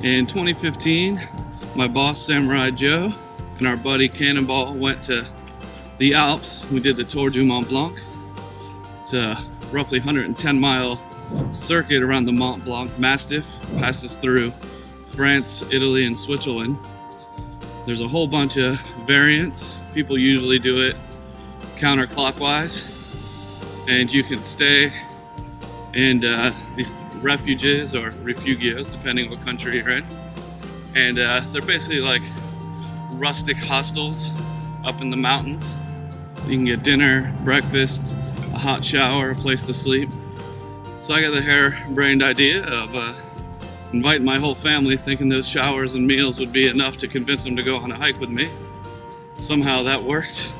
In 2015, my boss Samurai Joe and our buddy Cannonball went to the Alps. We did the Tour du Mont Blanc. It's a roughly 110-mile circuit around the Mont Blanc Massif. Passes through France, Italy, and Switzerland. There's a whole bunch of variants. People usually do it counterclockwise, and you can stay in these refuges or refugios, depending what country you're in. And they're basically like rustic hostels up in the mountains. You can get dinner, breakfast, a hot shower, a place to sleep. So I got the harebrained idea of inviting my whole family, thinking those showers and meals would be enough to convince them to go on a hike with me. Somehow that worked.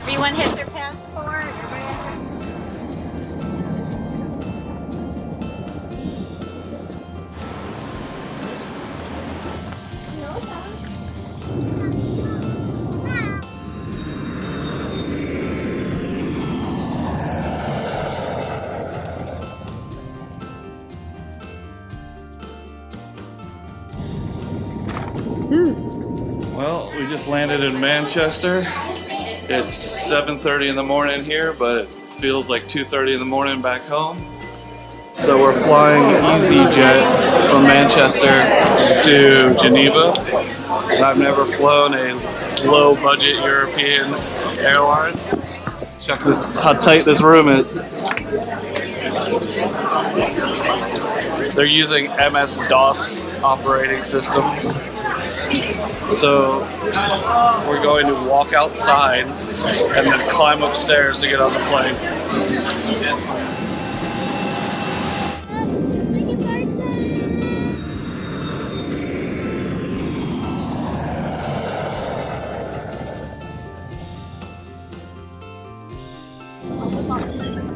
Everyone has their passport. Well, we just landed in Manchester. It's 7:30 in the morning here, but it feels like 2:30 in the morning back home. So we're flying EasyJet from Manchester to Geneva. And I've never flown a low-budget European airline. Check this, how tight this room is. They're using MS-DOS operating systems. So we're going to walk outside and then climb upstairs to get on the plane.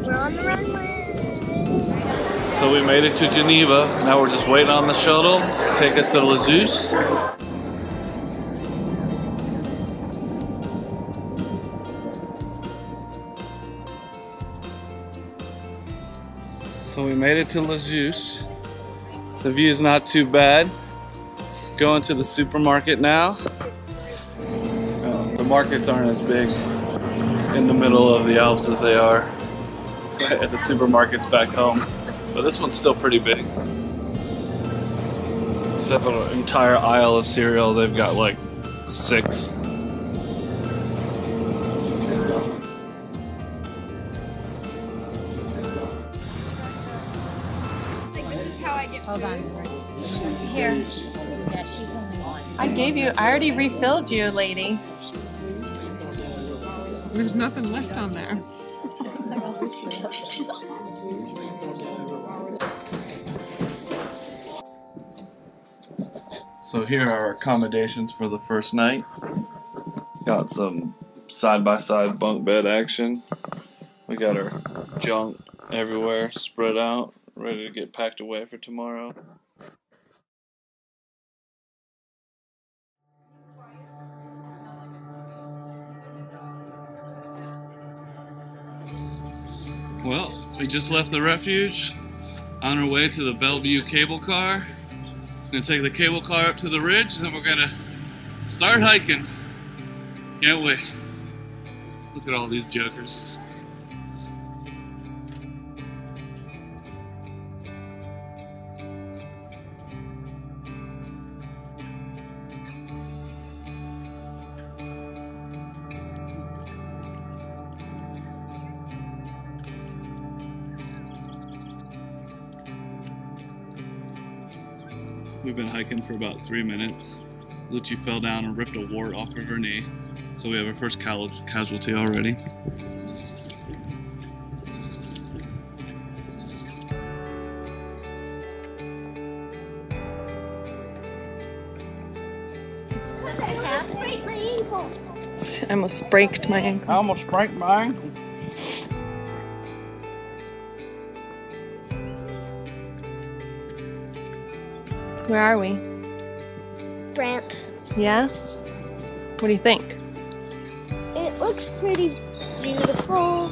We're on the runway. So we made it to Geneva. Now we're just waiting on the shuttle to take us to Lisieux. So we made it to Lisieux. The view is not too bad. Going to the supermarket now. The markets aren't as big in the middle of the Alps as they are at the supermarkets back home. But this one's still pretty big. Instead of an entire aisle of cereal, they've got like 6. Hold on. Here. Yeah, she's only one. I already refilled you, lady. There's nothing left on there. So here are our accommodations for the first night. Got some side-by-side bunk bed action. We got our junk everywhere spread out, ready to get packed away for tomorrow. Well, we just left the refuge, on our way to the Bellevue cable car. Gonna take the cable car up to the ridge, and then we're gonna start hiking. Can't wait. Look at all these jokers. We've been hiking for about 3 minutes. Lucci fell down and ripped a wart off of her knee. So we have our first casualty already. I almost breaked my ankle. I almost break my ankle. Where are we? France. Yeah? What do you think? It looks pretty beautiful.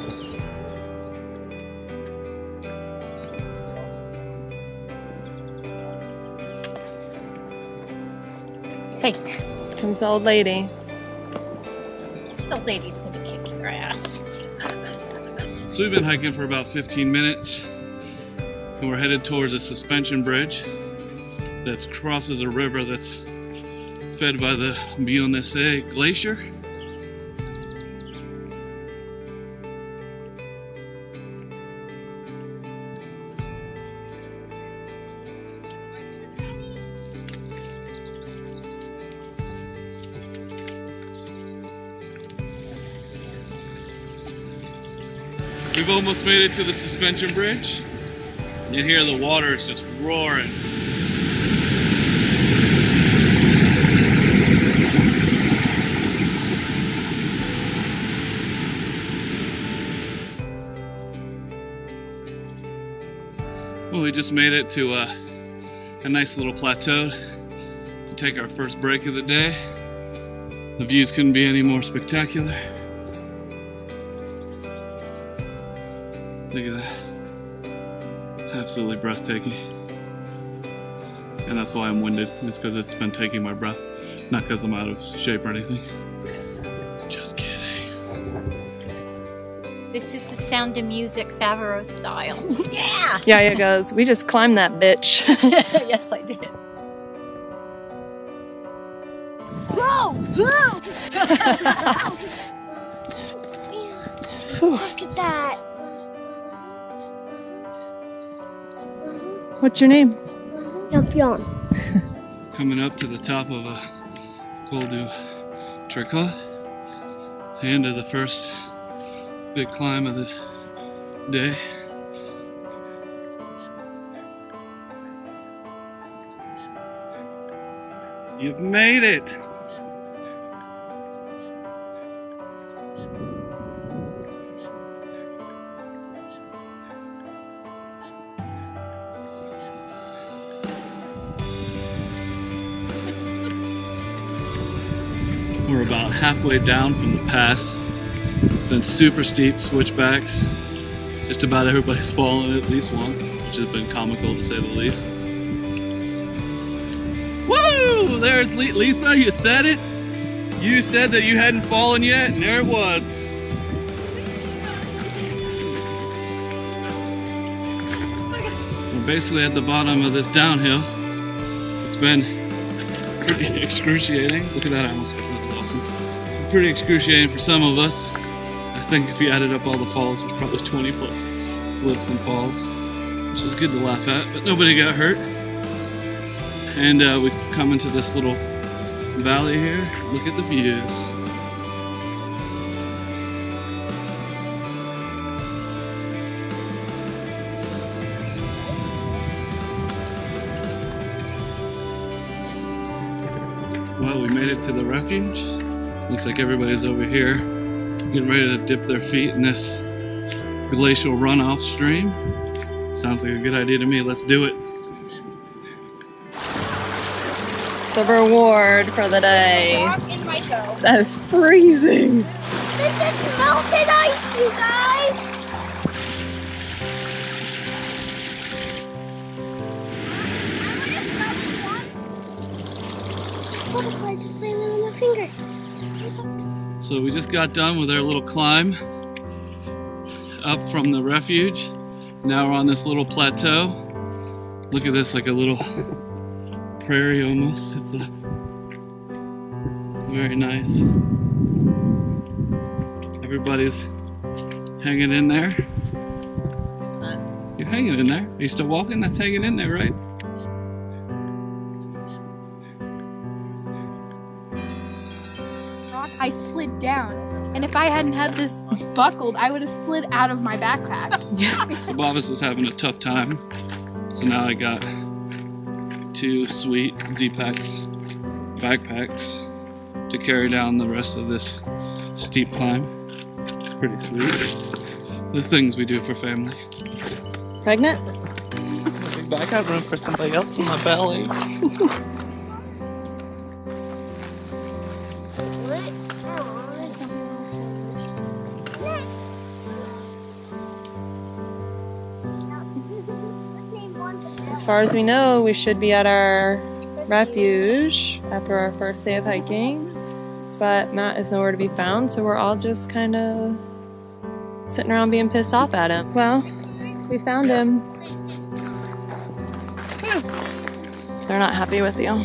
Hey. Comes the old lady. This old lady's gonna kick your ass. So we've been hiking for about 15 minutes and we're headed towards a suspension bridge that crosses a river that's fed by the Bionese Glacier. We've almost made it to the suspension bridge. You can hear the water is just roaring. Well, we just made it to a nice little plateau to take our first break of the day. The views couldn't be any more spectacular. Look at that. Absolutely breathtaking. And that's why I'm winded. It's because it's been taking my breath. Not because I'm out of shape or anything. Just kidding. This is the Sound of Music Favreau style. Yeah! Yeah, it goes. We just climbed that bitch. Yes, I did. Whoa! Whoa! Look at that. What's your name? Champion. Coming up to the top of a Col du Tricot. The end of the first big climb of the day. You've made it! We're about halfway down from the pass. It's been super steep switchbacks. Just about everybody's fallen at least once, which has been comical to say the least. Woo! There's Lisa, you said it. You said that you hadn't fallen yet, and there it was. We're basically at the bottom of this downhill. It's been pretty excruciating. Look at that, I almost got that. Was awesome. It's been pretty excruciating for some of us. I think if you added up all the falls, there's probably 20 plus slips and falls, which is good to laugh at, but nobody got hurt. And we've come into this little valley here. Look at the views. Well, we made it to the refuge. Looks like everybody's over here getting ready to dip their feet in this glacial runoff stream. Sounds like a good idea to me. Let's do it. The reward for the day. Rock in my toe. That is freezing. This is melted ice, you guys. Butterfly just landed on my finger. So we just got done with our little climb up from the refuge. Now we're on this little plateau. Look at this, like a little prairie almost. It's a very nice. Everybody's hanging in there. You're hanging in there. Are you still walking? That's hanging in there, right? I slid down, and if I hadn't had this buckled, I would have slid out of my backpack. So Bovis is having a tough time. So now I got 2 sweet Z-Packs backpacks to carry down the rest of this steep climb. It's pretty sweet. The things we do for family. Pregnant? I got room for somebody else in my belly. As far as we know, we should be at our refuge after our first day of hiking, but Matt is nowhere to be found, so we're all just kind of sitting around being pissed off at him. Well, we found him. They're not happy with you.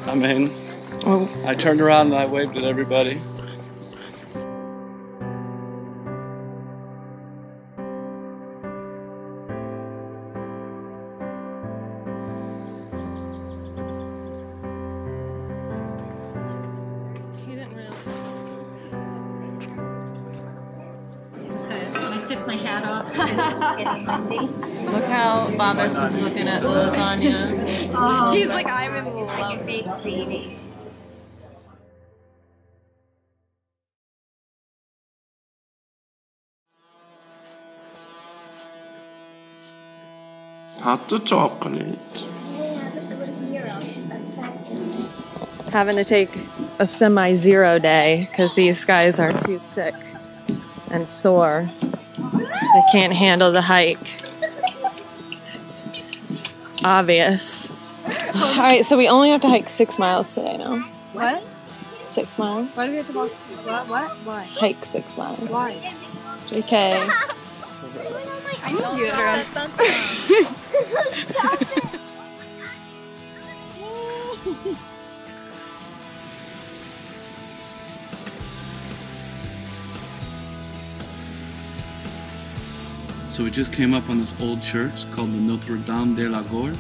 I mean, I turned around and I waved at everybody. I took my hat off because it was getting windy. Look how Babas is looking at the lasagna. Oh, He's like, I'm in it's like a big CD. Hot chocolate. Having to take a semi-zero day because these guys are too sick and sore. They can't handle the hike. It's obvious. Alright, so we only have to hike 6 miles today now. What? 6 miles? Why do we have to walk? What? Why? Hike 6 miles. Why? Okay. I need deodorant. So we just came up on this old church called the Notre Dame de la Gorge.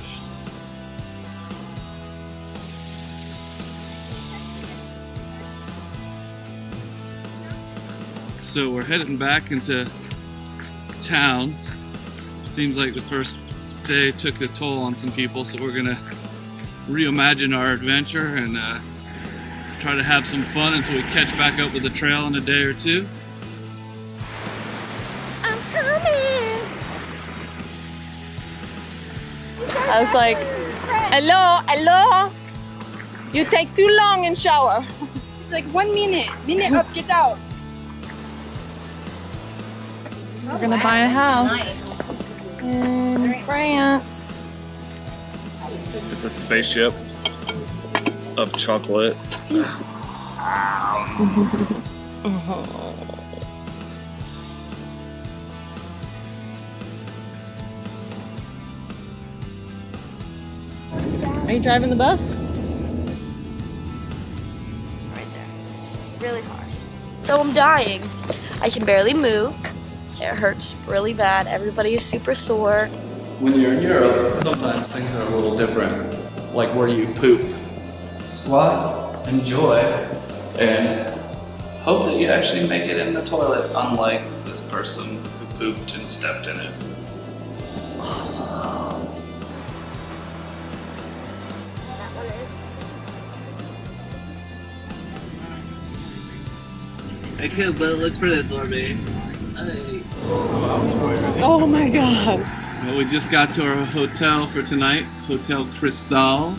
So we're heading back into town. Seems like the first day took a toll on some people, so we're gonna reimagine our adventure and try to have some fun until we catch back up with the trail in a day or two. I'm coming. I was like, hello? You take too long in shower. It's like 1 minute. Minute up, get out. We're gonna buy a house in France. It's a spaceship of chocolate. Are you driving the bus? Right there. Really hard. So I'm dying. I can barely move. It hurts really bad. Everybody is super sore. When you're in Europe, sometimes things are a little different, like where you poop. Squat, enjoy, and hope that you actually make it in the toilet, unlike this person who pooped and stepped in it. Awesome. Hey kid, but it looks pretty adorable. Hey. Oh my god. Well, we just got to our hotel for tonight, Hotel Cristal.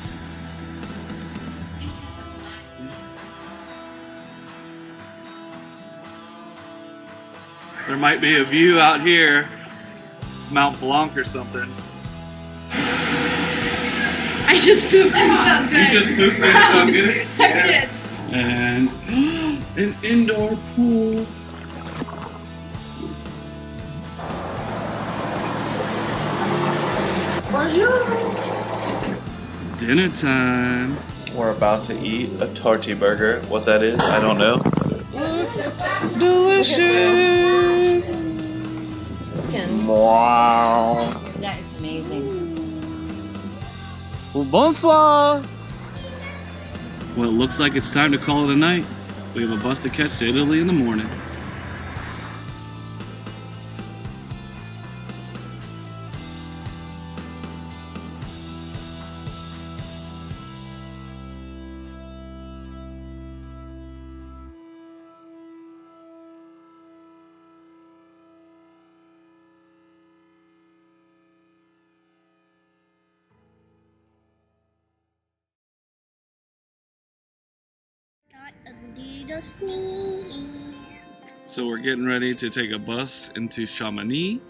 There might be a view out here, Mount Blanc or something. I just pooped and it felt good. You just pooped and it felt good? I did. And an indoor pool. Dinner time. We're about to eat a torty burger. What that is, I don't know. Looks Delicious! Wow. That is amazing. Bonsoir! Well, it looks like it's time to call it a night. We have a bus to catch to Italy in the morning. Got a little sneeze. So we're getting ready to take a bus into Chamonix,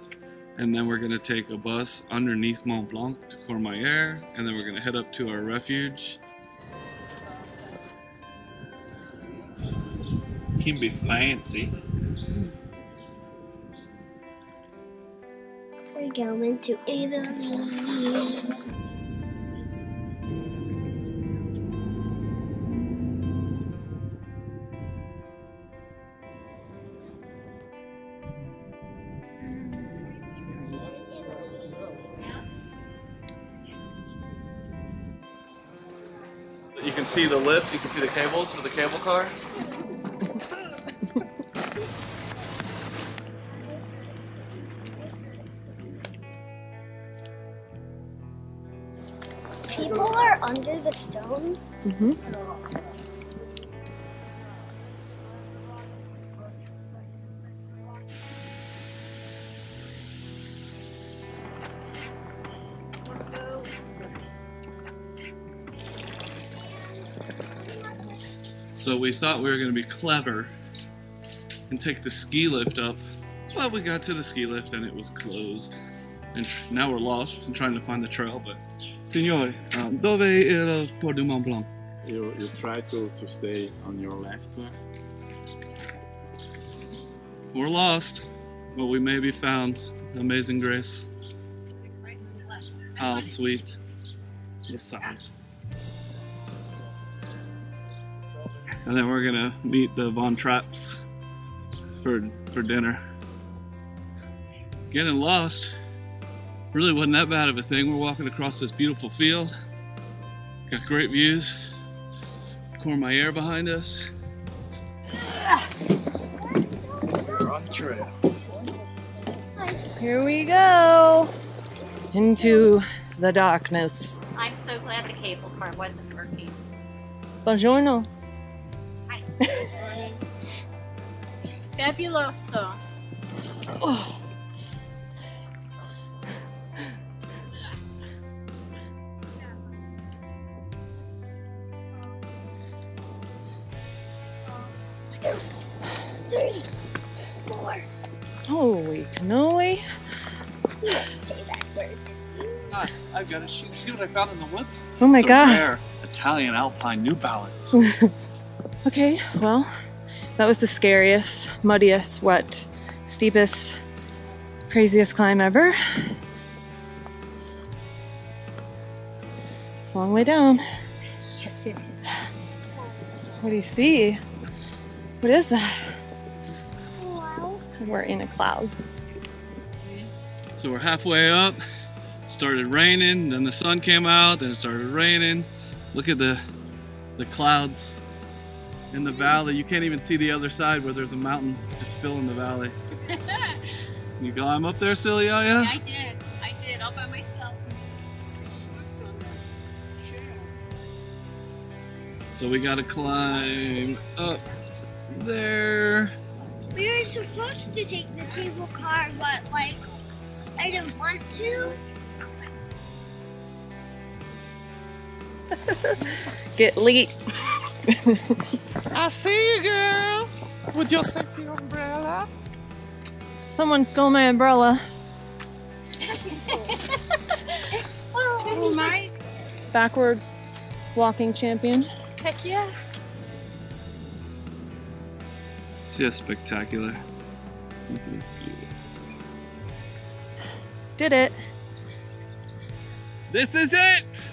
and then we're gonna take a bus underneath Mont Blanc to Courmayeur, and then we're gonna head up to our refuge. can be fancy. We're going to Italy. You can see the lift, you can see the cables for the cable car. People are under the stones. Mm-hmm. So we thought we were going to be clever and take the ski lift up. Well, we got to the ski lift and it was closed. And now we're lost and trying to find the trail, but... Signore, dove è il Tour du Mont Blanc? You try to stay on your left. We're lost, but we maybe found Amazing Grace. How sweet the sound. And then we're gonna meet the Von Trapps for dinner. Getting lost really wasn't that bad of a thing. We're walking across this beautiful field. Got great views. Courmayeur behind us. We're on trail. Here we go into the darkness. I'm so glad the cable car wasn't working. Buongiorno. Hi. Fabuloso. Oh. Three, four. Holy cannoli. You don't say that word. Ah, I've got a shoe. See what I found in the woods? Oh my It's a god. rare Italian Alpine New Balance. Okay, well, that was the scariest, muddiest, wet, steepest, craziest climb ever. It's a long way down. Yes, it is. What do you see? What is that? Wow. We're in a cloud. So we're halfway up. Started raining, then the sun came out, then it started raining. Look at the clouds in the valley. You can't even see the other side where there's a mountain just filling the valley. You climb up there, silly Yaya? Yeah, I did, all by myself. So we gotta climb up there. We were supposed to take the cable car, but like, I didn't want to. Get lit. I see you, girl, with your sexy umbrella. Someone stole my umbrella. Oh my. Backwards walking champion. Heck yeah. Just spectacular. Did it. This is it!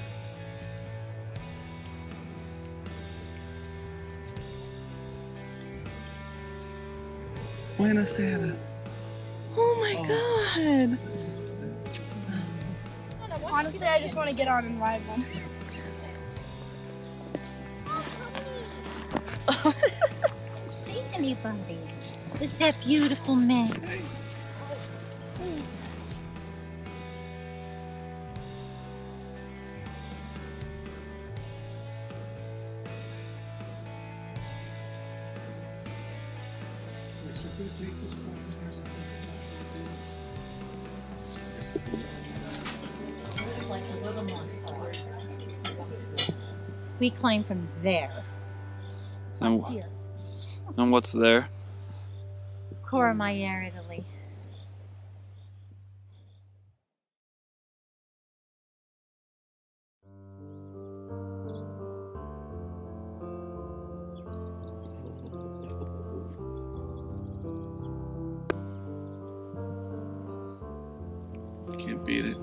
Buena Santa. Oh my god. Honestly, I just want to get on and ride one. See anybody with that beautiful man? Like a little more forward. We climb from there. Here. And what's there? Courmayeur, Italy. can't beat it.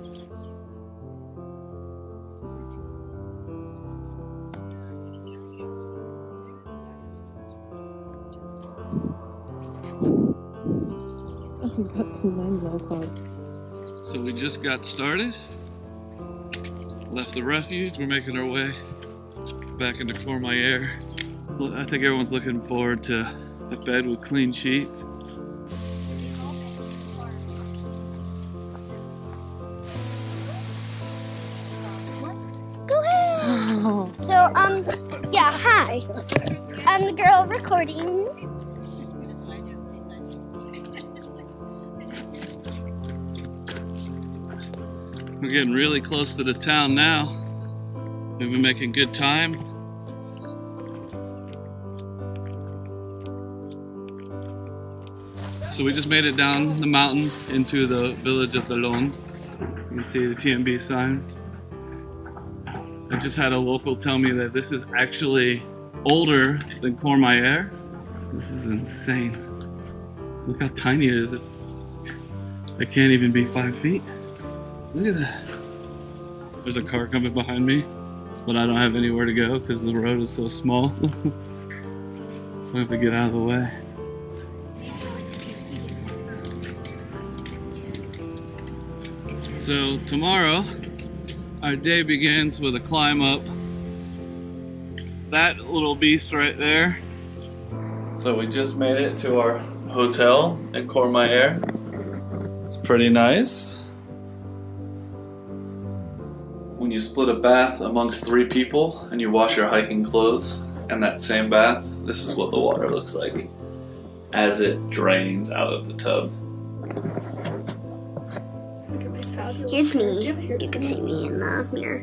So we just got started, left the refuge, we're making our way back into Courmayeur. I think everyone's looking forward to a bed with clean sheets. Go ahead. Oh. So, yeah, hi. I'm the girl recording. We're getting really close to the town now. We've been making good time. So we just made it down the mountain into the village of Delon. You can see the TMB sign. I just had a local tell me that this is actually older than Courmayeur. This is insane. Look how tiny it is. It can't even be 5 feet. Look at that. There's a car coming behind me, but I don't have anywhere to go because the road is so small. So I have to get out of the way. So tomorrow, our day begins with a climb up that little beast right there. So we just made it to our hotel at Courmayeur. It's pretty nice. When you split a bath amongst 3 people and you wash your hiking clothes in that same bath, this is what the water looks like as it drains out of the tub. Here's me. You can see me in the mirror.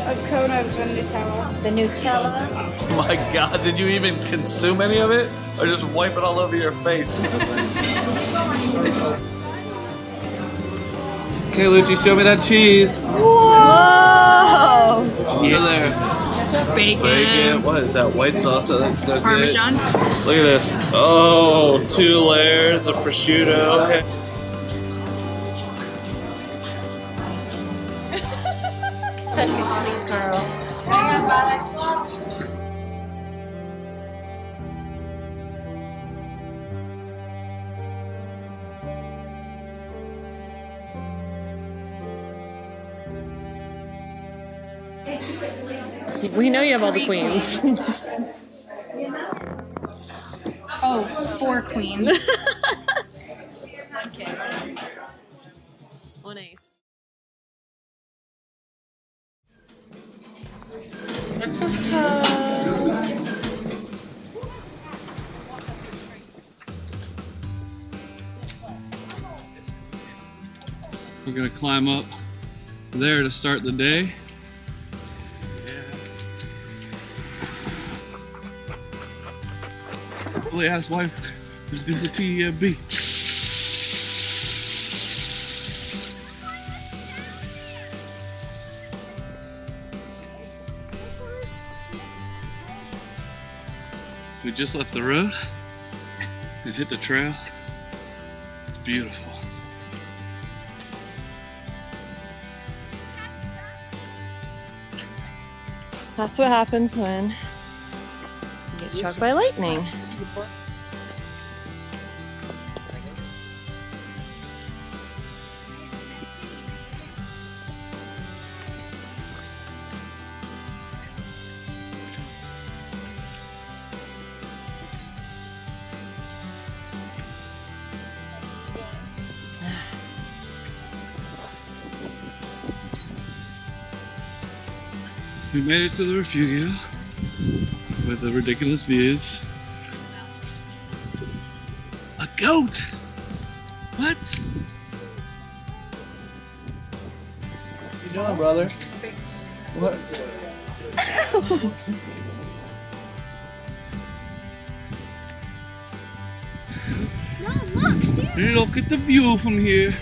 A cone of the Nutella. The Nutella. Oh my god, did you even consume any of it? Or just wipe it all over your face? Okay, Lucci, show me that cheese. Whoa! Yeah. There. Bacon. What is that? White sauce? That looks so Parmesan. good. Look at this. Oh, 2 layers of prosciutto. Okay. Such a sweet girl. We know you have all the queens. Oh, 4 queens. On ace. Breakfast time. We're gonna climb up there to start the day. Holy ass wife, this is a TMB. We just left the road and hit the trail. It's beautiful. That's what happens when you get struck by lightning. We made it to the Refugio with the ridiculous views. A goat! What? What you doing, brother? What? Look at the view from here.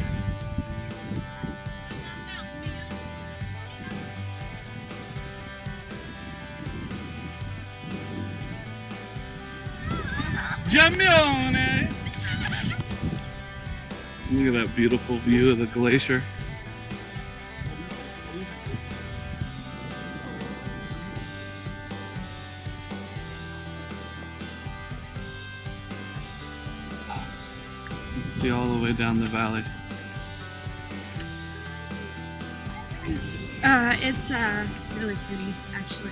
Jamione! Look at that beautiful view of the glacier. You can see all the way down the valley. It's really pretty, actually.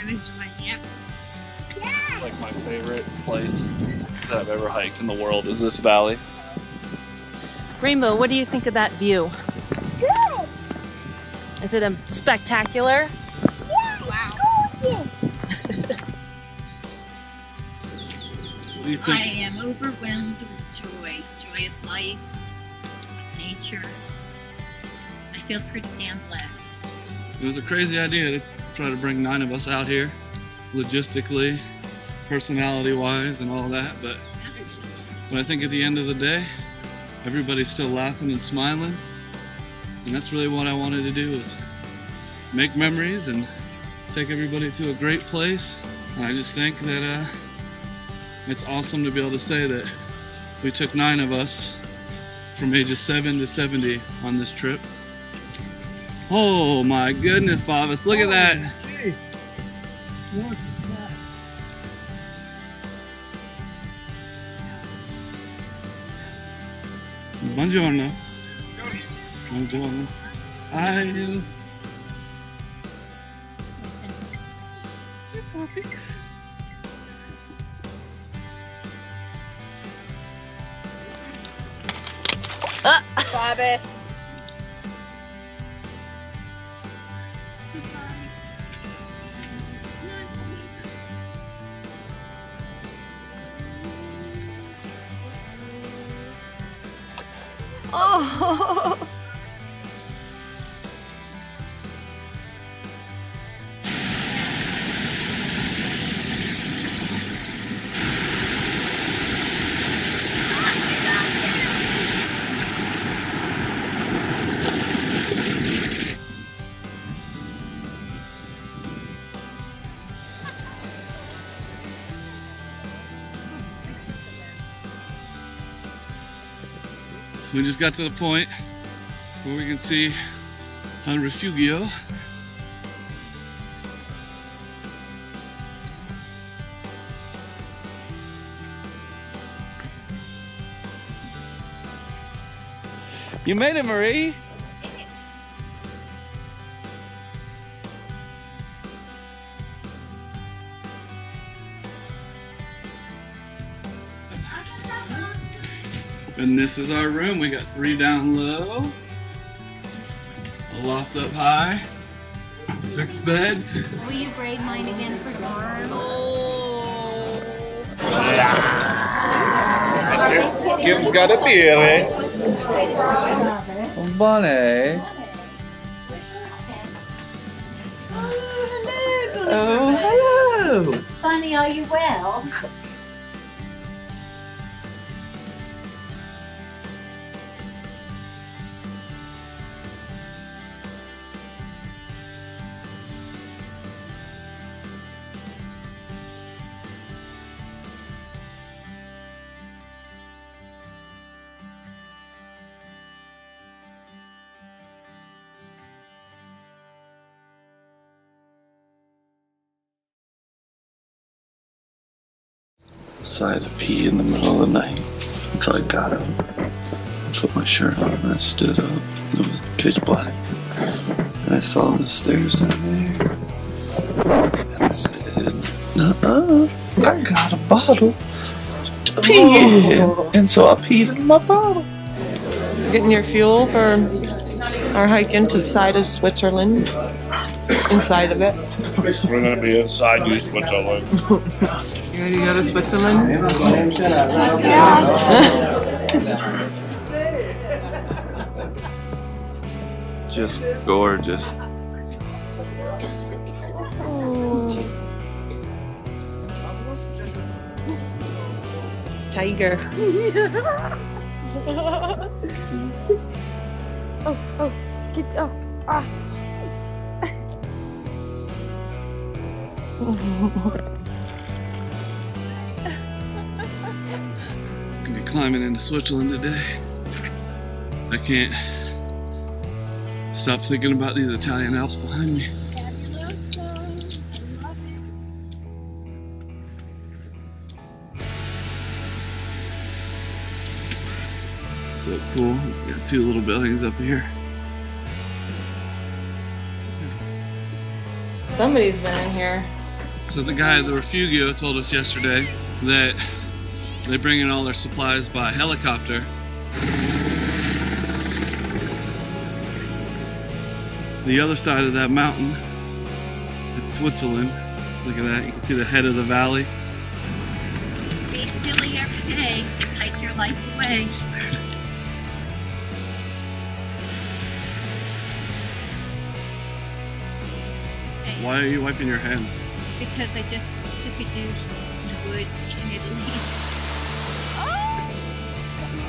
I'm enjoying it. Like my favorite place that I've ever hiked in the world is this valley. Rainbow, what do you think of that view? Good. Is it spectacular? Yeah, wow. Gorgeous. What do you think? I am overwhelmed with joy. Joy of life, nature. I feel pretty damn blessed. It was a crazy idea to try to bring 9 of us out here, logistically, personality-wise, and all that, but I think at the end of the day, everybody's still laughing and smiling, and that's really what I wanted to do, is make memories and take everybody to a great place. And I just think that it's awesome to be able to say that we took 9 of us from ages 7 to 70 on this trip. Oh my goodness, Bobbus, look at that. Buongiorno. Buongiorno. Hi. Bobbus. Oh. We just got to the point where we can see El Refugio. You made it, Marie. And this is our room. We got 3 down low, a loft up high, 6 beds. Will you braid mine again for tomorrow? Kim's got a beer, Bonnie. Oh, hello. Funny, are you well? Decided to pee in the middle of the night, so I got up, put my shirt on, and I stood up. It was pitch black, and I saw the stairs down there, and I said, "Nuh-uh, I got a bottle to pee in," and so I peed in my bottle. Getting your fuel for our hike into the side of Switzerland. Inside of it. We're gonna be inside you, Switzerland. You ready to go to Switzerland? Just gorgeous. Tiger. Oh, get up. Ah. Gonna be climbing into Switzerland today. I can't stop thinking about these Italian Alps behind me. So cool. We got two little buildings up here. Somebody's been in here. So the guy at the Refugio told us yesterday that they bring in all their supplies by helicopter. The other side of that mountain is Switzerland. Look at that, you can see the head of the valley. Be silly every day, hike your life away. Why are you wiping your hands? Because I just took a deuce in the woods in Italy. Oh!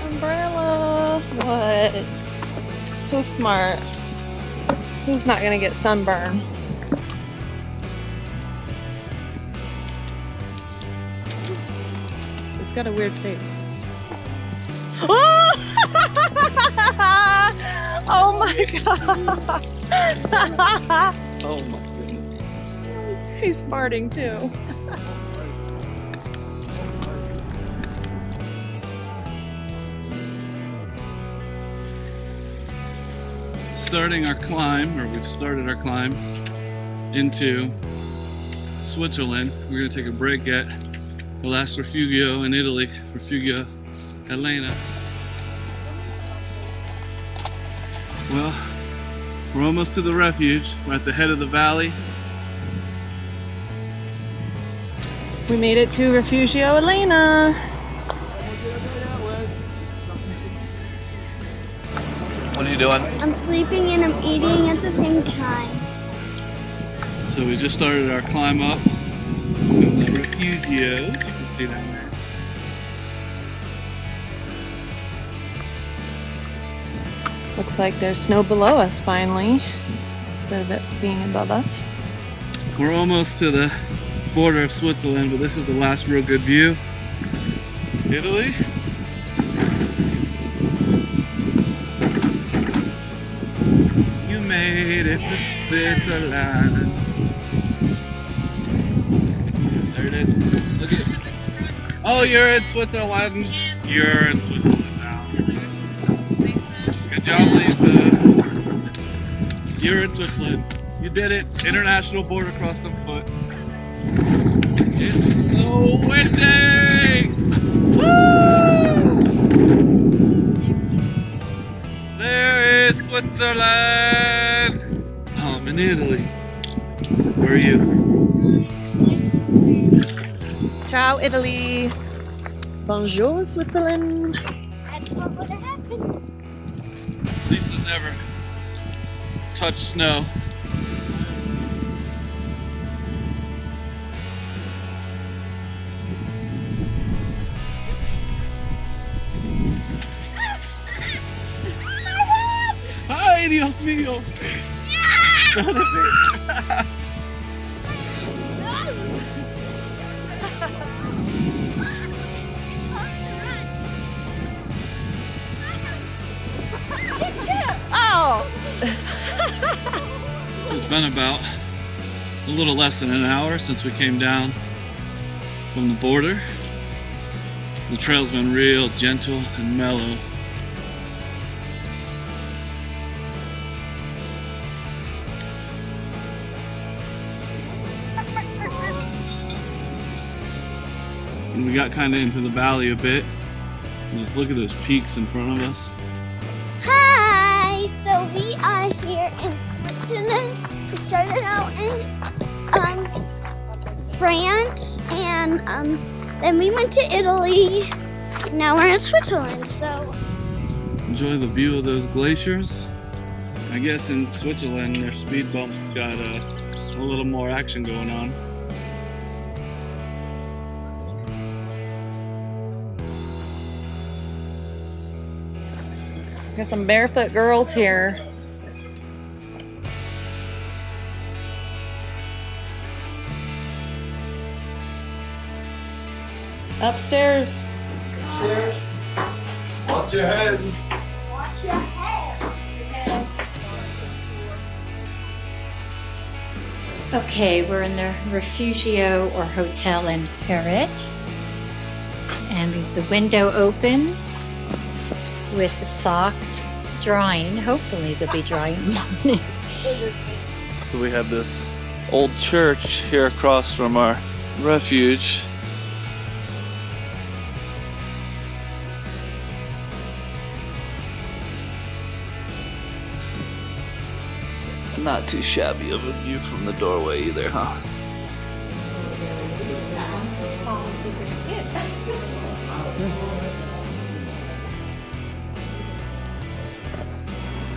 Umbrella. What? Who's smart? Who's not gonna get sunburned? It's got a weird face. Oh! Oh my god! Oh my goodness. He's farting too. Starting our climb, or we've started our climb into Switzerland. We're gonna take a break at the last Refugio in Italy, Refugio Elena. Well, we're almost to the refuge. We're at the head of the valley. We made it to Refugio Elena. What are you doing? I'm sleeping and I'm eating at the same time. So we just started our climb up to the Refugio, as you can see down there. Looks like there's snow below us finally, instead of it being above us. We're almost to the border of Switzerland, but this is the last real good view. Italy. You made it to Switzerland. There it is. Look at it. Oh, you're in Switzerland. You're in Switzerland now. Good job, Lisa. You're in Switzerland. You did it. International border crossed on foot. It's so windy! Woo! There is Switzerland! Oh, I'm in Italy. Where are you? Ciao, Italy. Bonjour, Switzerland. That's what would have happened. Lisa's never touched snow. Ay, Dios mío. None of it. Oh! It's been about a little less than an hour since we came down from the border. The trail's been real gentle and mellow. And we got kind of into the valley a bit. And just look at those peaks in front of us. Hi! So we are here in Switzerland. We started out in France and then we went to Italy. Now we're in Switzerland, so. Enjoy the view of those glaciers. I guess in Switzerland their speed bumps got a little more action going on. Got some barefoot girls here. Upstairs. Watch your head. Watch your hair. Okay, we're in the Refugio or hotel in Ferret. And leave the window open with the socks drying. Hopefully they'll be drying in the morning. So we have this old church here across from our refuge. Not too shabby of a view from the doorway either, huh?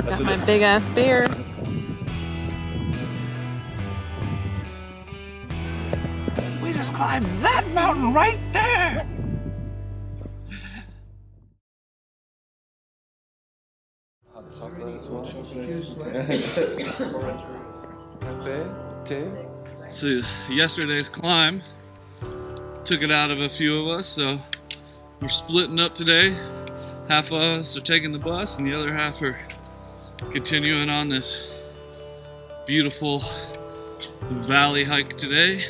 Got my big ass beer. We just climbed that mountain right there. So yesterday's climb took it out of a few of us, so we're splitting up today. Half of us are taking the bus and the other half are continuing on this beautiful valley hike today.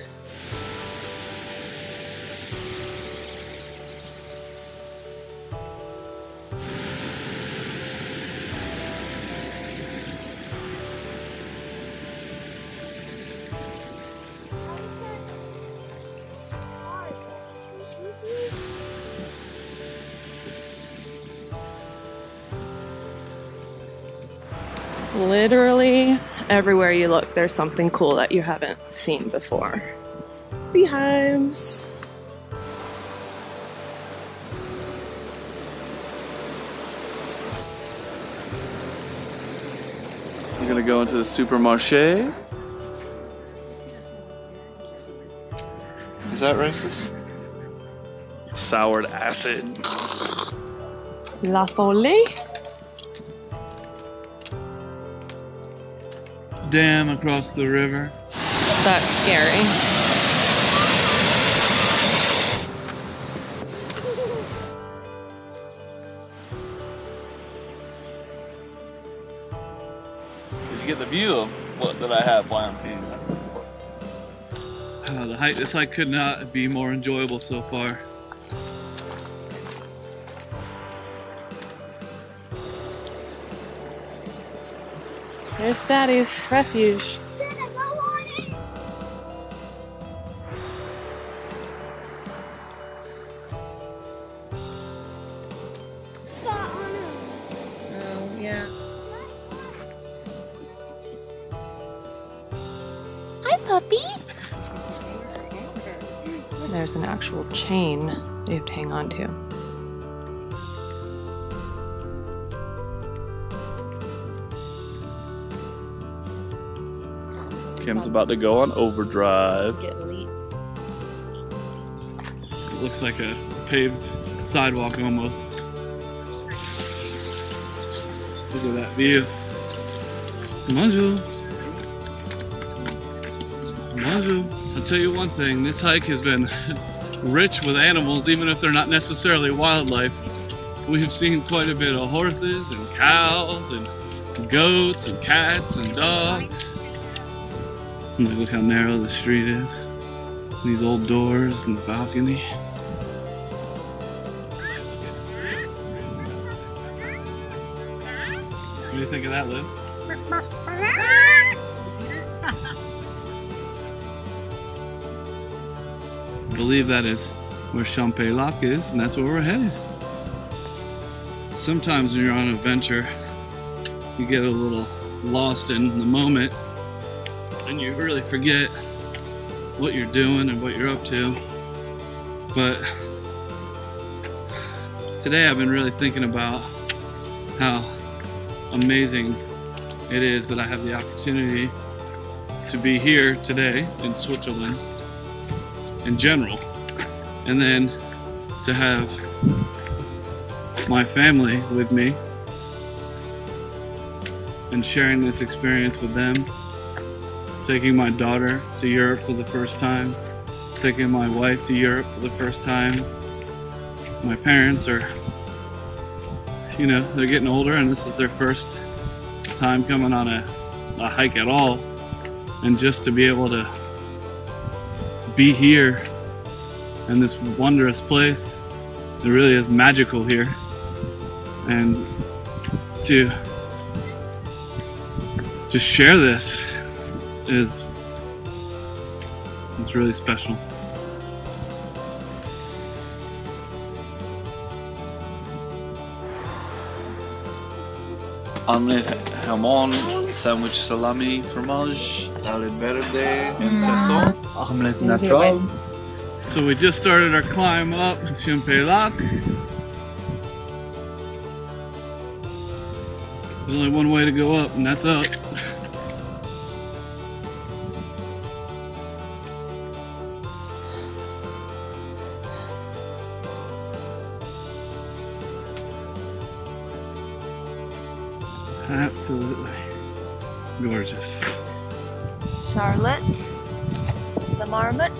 Literally everywhere you look, there's something cool that you haven't seen before. Beehives. We're gonna go into the supermarché. Is that racist? Soured acid. La Folie. Dam across the river. That's scary. Did you get the view of what that I have while I'm peeing? This hike could not be more enjoyable so far. There's Daddy's refuge. Oh, yeah. Hi, puppy. There's an actual chain you have to hang on to. Kim's about to go on overdrive. Get elite. It looks like a paved sidewalk almost. Look at that view. Bonjour. Bonjour. I'll tell you one thing, this hike has been rich with animals, even if they're not necessarily wildlife. We've seen quite a bit of horses and cows and goats and cats and dogs. Look how narrow the street is. These old doors and the balcony. What do you think of that, Liv? I believe that is where Champay-Lac is, and that's where we're headed. Sometimes when you're on an adventure, you get a little lost in the moment, and you really forget what you're doing and what you're up to. But today I've been really thinking about how amazing it is that I have the opportunity to be here today in Switzerland in general, and then to have my family with me and sharing this experience with them. Taking my daughter to Europe for the first time. Taking my wife to Europe for the first time. My parents are, you know, they're getting older and this is their first time coming on a hike at all. And just to be able to be here in this wondrous place, it really is magical here. And to just share this it's really special. Omelette hamon, sandwich salami, fromage, salad verde, and sazon, omelette natural. So we just started our climb up Thru-Hike. There's only one way to go up, and that's up. Absolutely gorgeous. Charlotte, the marmot.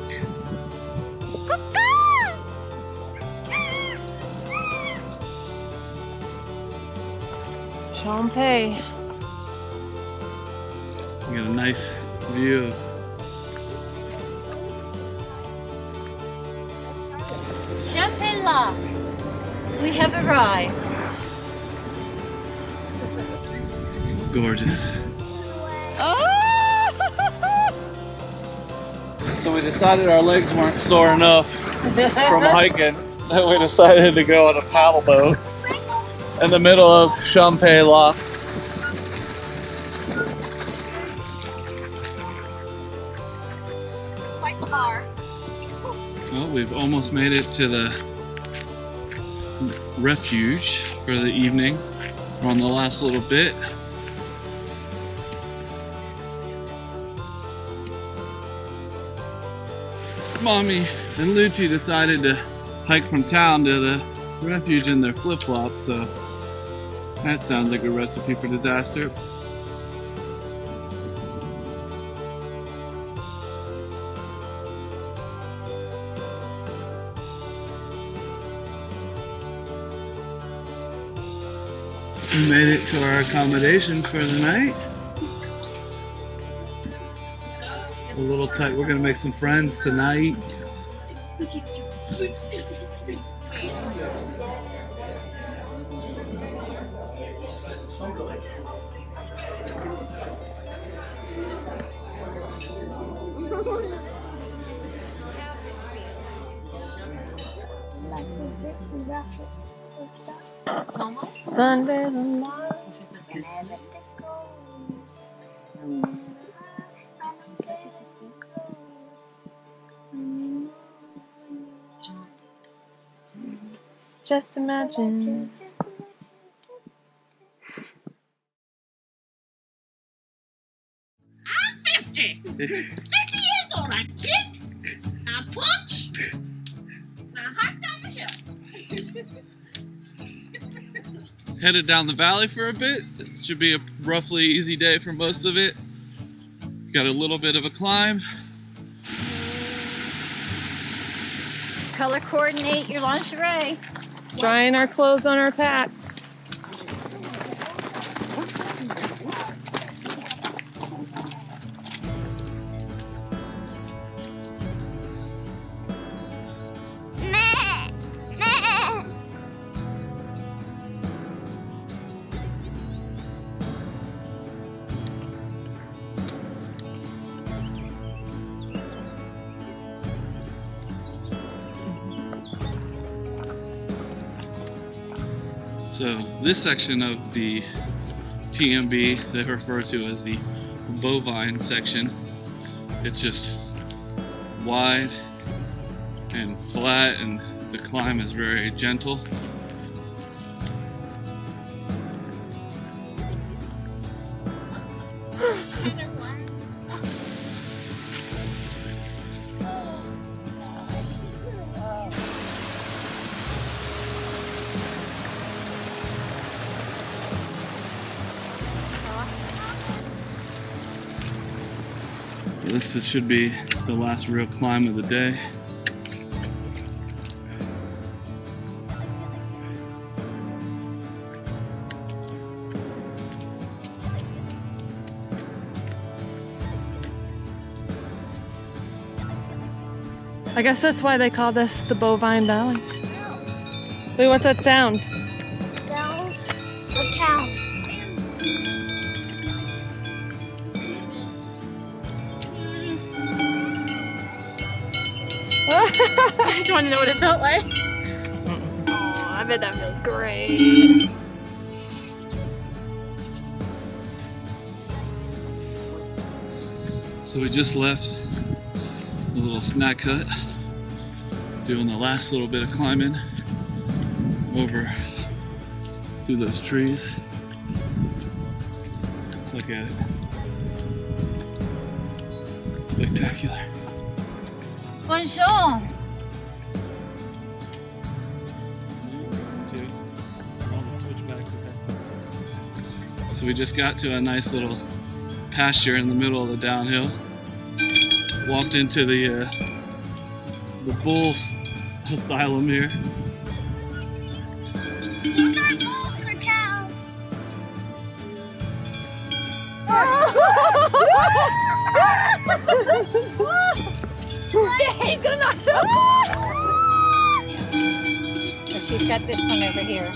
Champagne. We got a nice view of Champagne-la. We have arrived. gorgeous. So we decided our legs weren't sore enough from hiking that we decided to go on a paddle boat in the middle of Champagne-la. Well, we've almost made it to the refuge for the evening. We're on the last little bit. Mommy and Lucci decided to hike from town to the refuge in their flip-flops, so that sounds like a recipe for disaster. We made it to our accommodations for the night. A little tight. We're gonna make some friends tonight. Sunday the night. Just imagine. I'm 50. 50 years old. I kick, I punch, I hike down the hill. Headed down the valley for a bit. It should be a roughly easy day for most of it. Got a little bit of a climb. Color coordinate your lingerie. Drying our clothes on our packs. So this section of the TMB they refer to as the bovine section. It's just wide and flat, and the climb is very gentle. This should be the last real climb of the day. I guess that's why they call this the Bovine Valley. Wait, what's that sound? Bells of cows. I just want to know what it felt like. Oh, I bet that feels great. So we just left the little snack hut, doing the last little bit of climbing over through those trees. Look at it. Spectacular. Bonjour. So we just got to a nice little pasture in the middle of the downhill. Walked into the bull's asylum here. He's gonna knock it over. So she's got this one over here.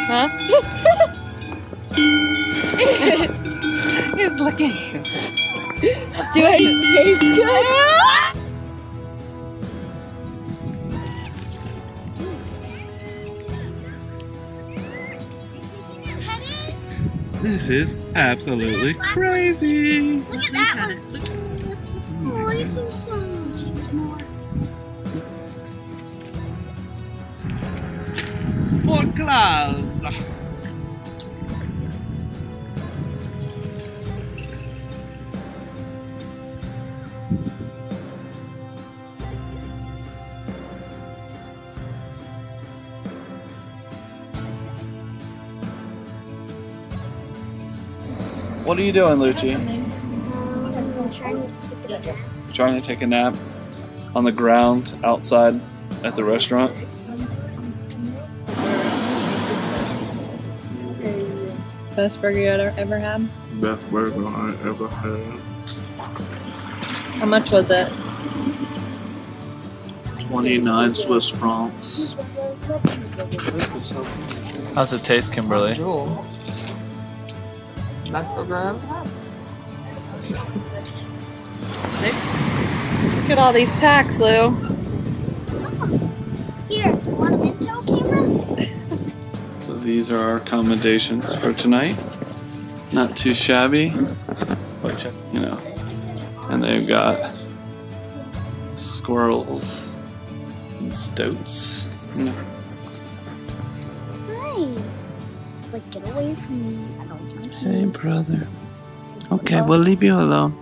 Huh? He's looking. Do I taste good? This is absolutely crazy. Look at that one. Oh, he's so soft. There's more. For class. What are you doing, Lucci? Trying to take a nap on the ground outside at the restaurant. Best burger you ever had? Best burger I ever had. How much was it? 29 Swiss francs. How's it taste, Kimberly? Look at all these packs, Lou. Here, do you want a Minto camera? So these are our accommodations for tonight. Not too shabby, but you know. And they've got squirrels and stoats. You know. Hi. Like, get away from me. I don't like you. Hey, brother. Okay, we'll leave you alone.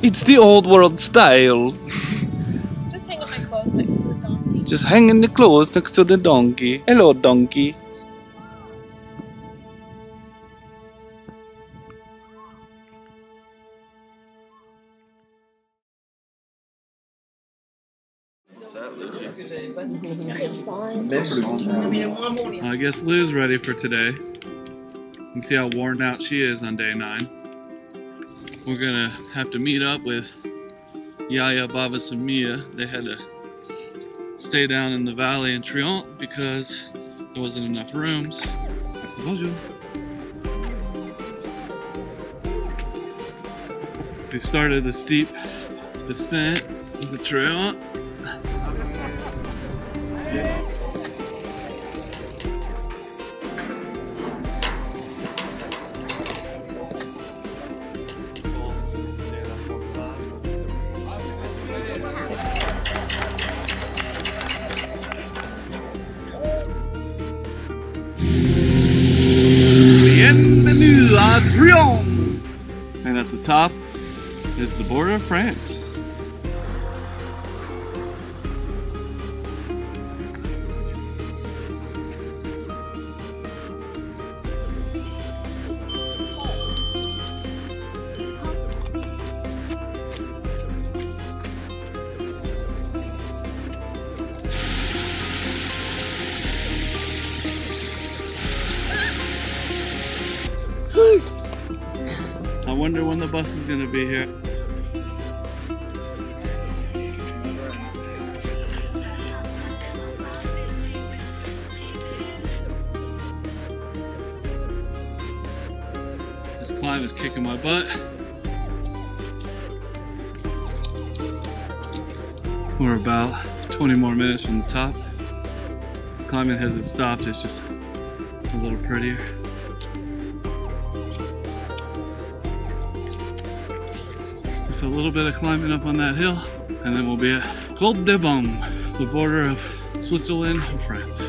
It's the old world style. Just hang up my clothes next to the donkey. Just hanging the clothes next to the donkey. Hello, donkey. I guess Lou's ready for today. You can see how worn out she is on day 9. We're gonna have to meet up with Yaya, Babas, and Mia. They had to stay down in the valley in Thru-Hike because there wasn't enough rooms. Bonjour. We've started the steep descent of the Thru-Hike. Bienvenue à Thru-Hike! And at the top is the border of France. wonder when the bus is gonna be here. This climb is kicking my butt. We're about 20 more minutes from the top. Climbing hasn't stopped, it's just a little prettier. Just a little bit of climbing up on that hill, and then we'll be at Col de Beaune, the border of Switzerland and France.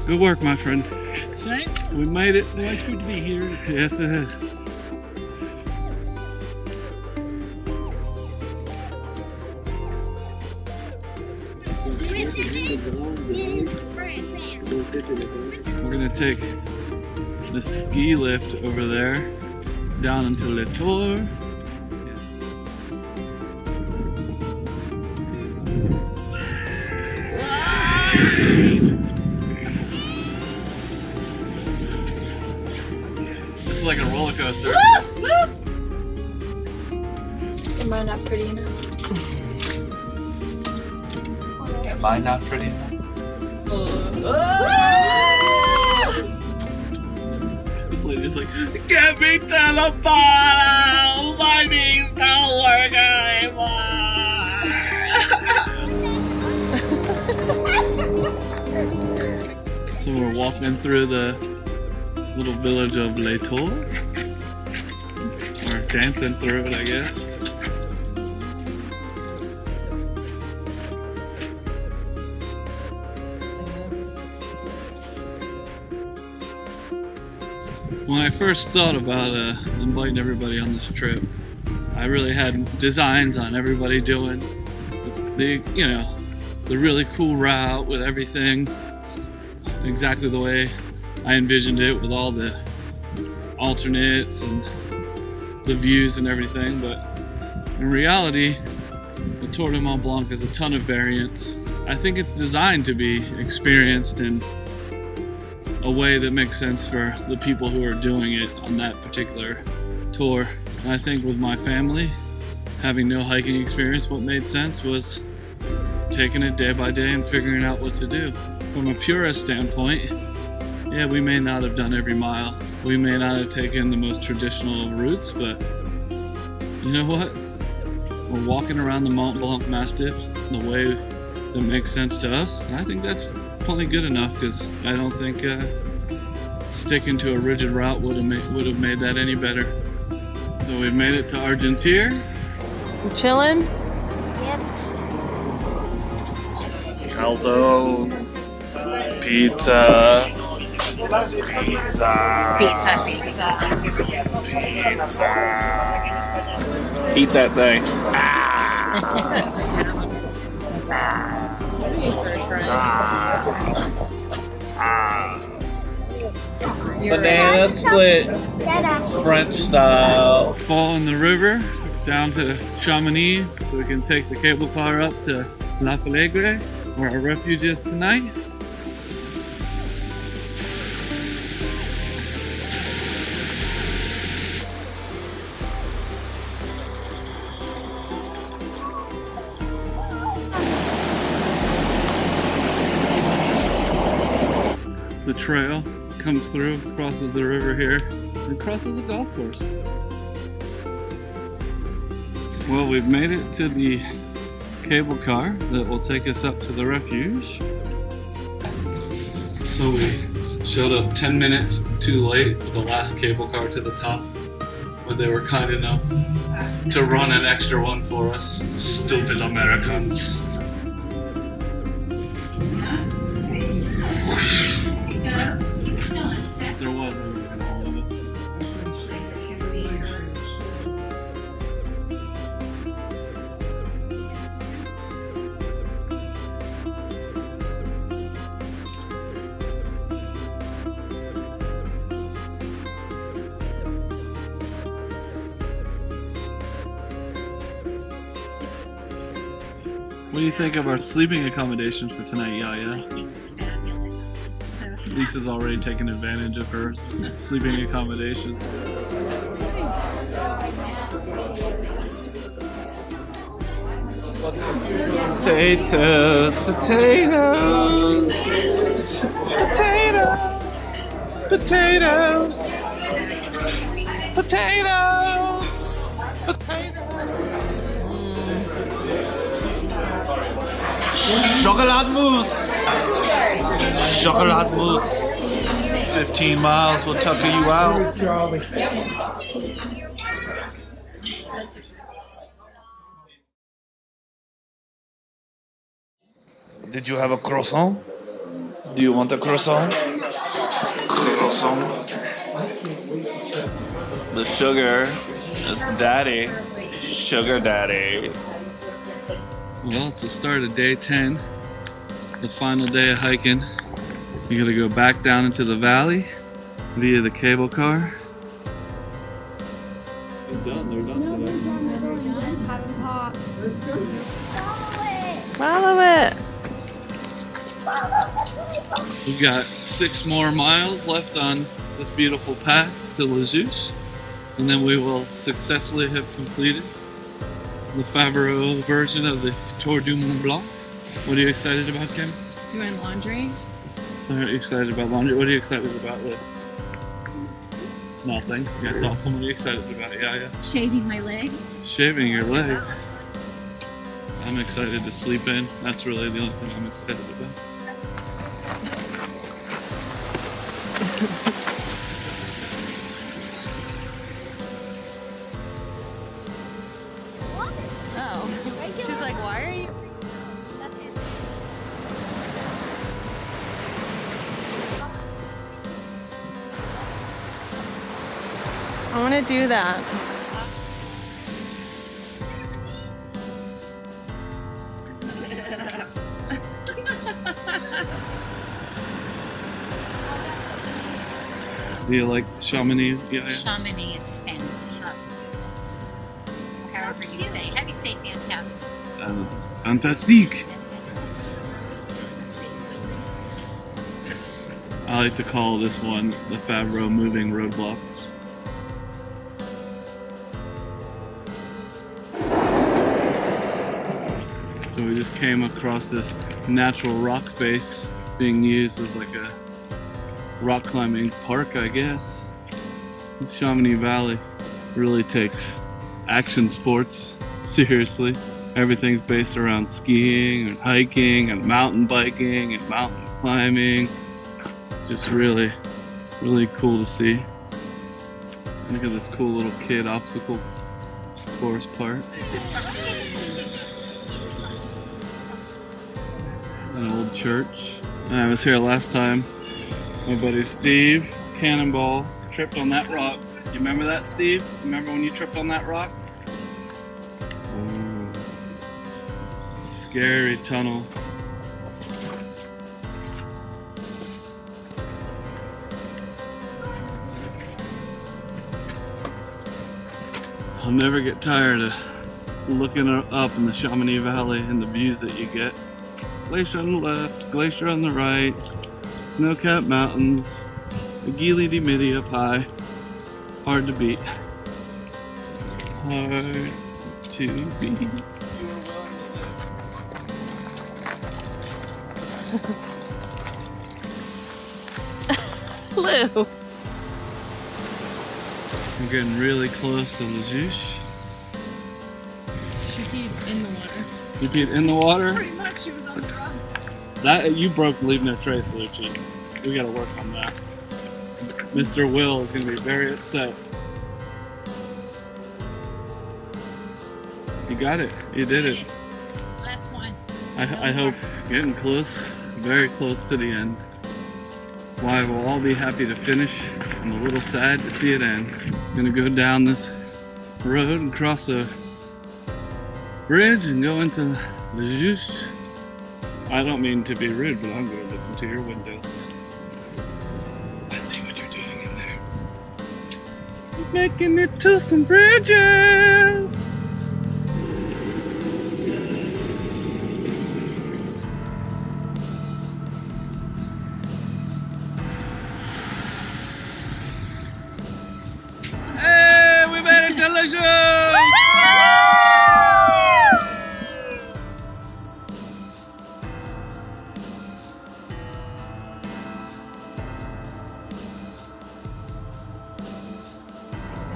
Good work, my friend. Same? We made it. Well, it's good to be here. Yes, it is. We're gonna take the ski lift over there down into Le Tour. This is like a roller coaster. Am I not pretty enough? Am I not pretty enough? This lady's like, get me to the bottom! My knees don't work anymore! So we're walking through the little village of Le Tour. Or dancing through it, I guess. When I first thought about inviting everybody on this trip, I really had designs on everybody doing the, you know, the really cool route with everything exactly the way I envisioned it, with all the alternates and the views and everything. But in reality, the Tour du Mont Blanc has a ton of variants. I think it's designed to be experienced in a way that makes sense for the people who are doing it on that particular tour. And I think with my family, having no hiking experience, what made sense was taking it day by day and figuring out what to do. From a purist standpoint, yeah, we may not have done every mile. We may not have taken the most traditional of routes, but you know what? We're walking around the Mont Blanc Massif in a way that makes sense to us. And I think that's plenty good enough, because I don't think sticking to a rigid route would have made that any better. So we've made it to Argentière. You chilling? Yep. Calzone. Pizza. Pizza. Pizza, pizza. Pizza. Eat that thing. Banana split, French style. Fall in the river down to Chamonix so we can take the cable car up to La Pelegre, where our refuge is tonight. The trail comes through, crosses the river here, and crosses a golf course. Well, we've made it to the cable car that will take us up to the refuge. So we showed up 10 minutes too late with the last cable car to the top, but they were kind enough to run an extra one for us. Stupid Americans. There wasn't all of us. What do you think of our sleeping accommodations for tonight, Yaya? Lisa's already taken advantage of her sleeping accommodation. Potatoes, potatoes, potatoes, potatoes, potatoes, Chocolate mousse, chocolate mousse. 15 miles will tucker you out. Did you have a croissant? Do you want a croissant? Croissant. The sugar is daddy. Sugar daddy. Well, it's the start of day 10, the final day of hiking. You gotta go back down into the valley via the cable car. It's done, they're done today. Follow it. We've got 6 more miles left on this beautiful path to Les Jeux, and then we will successfully have completed the Favreau version of the Tour du Mont Blanc. What are you excited about, Kim? Doing laundry. So are you excited about laundry? What are you excited about, Liv? Nothing. That's awesome. What are you excited about, Yaya? Shaving my leg. Shaving your legs. I'm excited to sleep in. That's really the only thing I'm excited about. Oh, she's like, why are you? I want to do that. Do you like Chamonix? Yeah. Chamonix is fantastic. However you say. How do you say fantastic? Fantastique. I like to call this one the Favreau moving roadblock. So we just came across this natural rock face being used as like a rock climbing park, I guess. Chamonix Valley really takes action sports seriously. Everything's based around skiing and hiking and mountain biking and mountain climbing. Just really, really cool to see. Look at this cool little kid obstacle course part. An old church. I was here last time. My buddy Steve, Cannonball, tripped on that rock. You remember that, Steve? Remember when you tripped on that rock? Ooh. Scary tunnel. I'll never get tired of looking up in the Chamonix Valley and the views that you get. Glacier on the left, glacier on the right, snow-capped mountains, a Gili di Midi up high. Hard to beat. Hard to beat. Lou. We're getting really close to Les Jeux. She peed in the water. You peed in the water? Pretty much, she was on the rock. That you broke Leave No Trace, Lucci. We gotta work on that. Mr. Will is gonna be very upset. You got it. You did it. Last one. I hope getting close, very close to the end. Why we'll all be happy to finish. I'm a little sad to see it end. Gonna go down this road and cross a bridge and go into Les Jeux. I don't mean to be rude, but I'm going to look into your windows. I see what you're doing in there. You're making it to some bridges. Hey, we made it to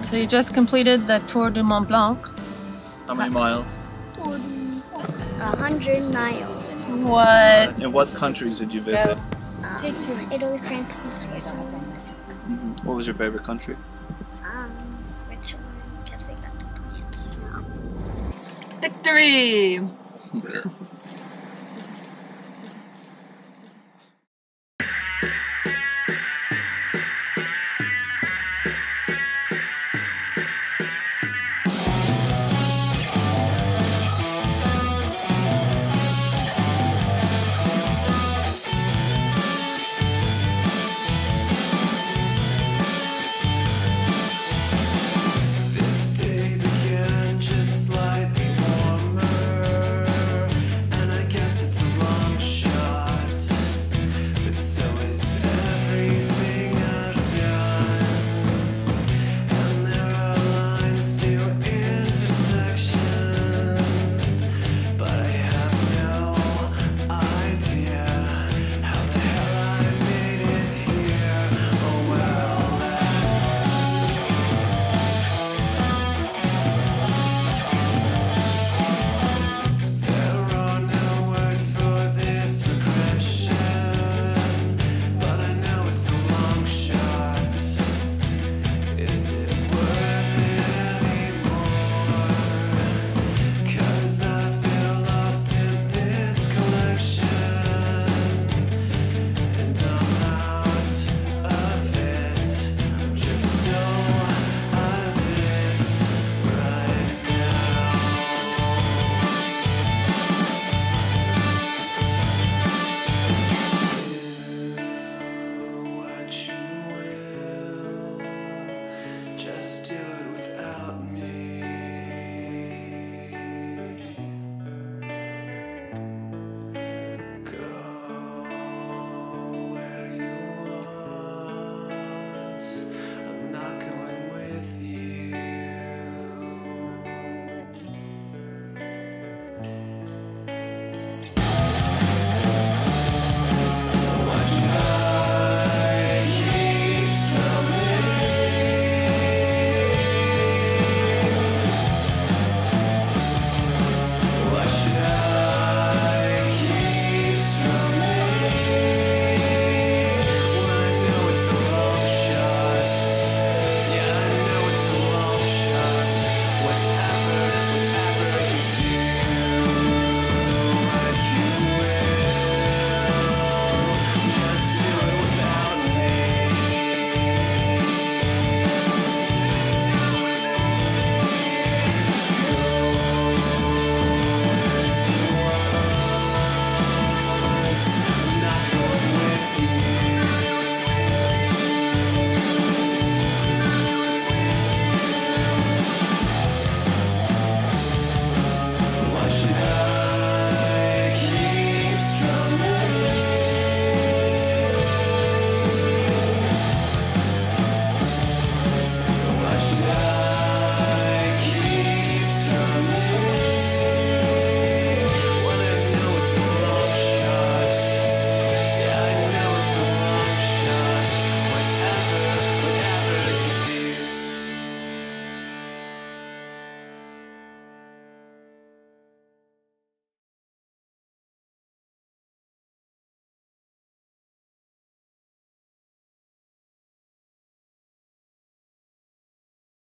So you just completed the Tour du Mont Blanc. How many miles? 100 miles. What? And what countries did you visit? Italy, France, and Switzerland. What was your favorite country? Switzerland, because we got to play in snow. Victory!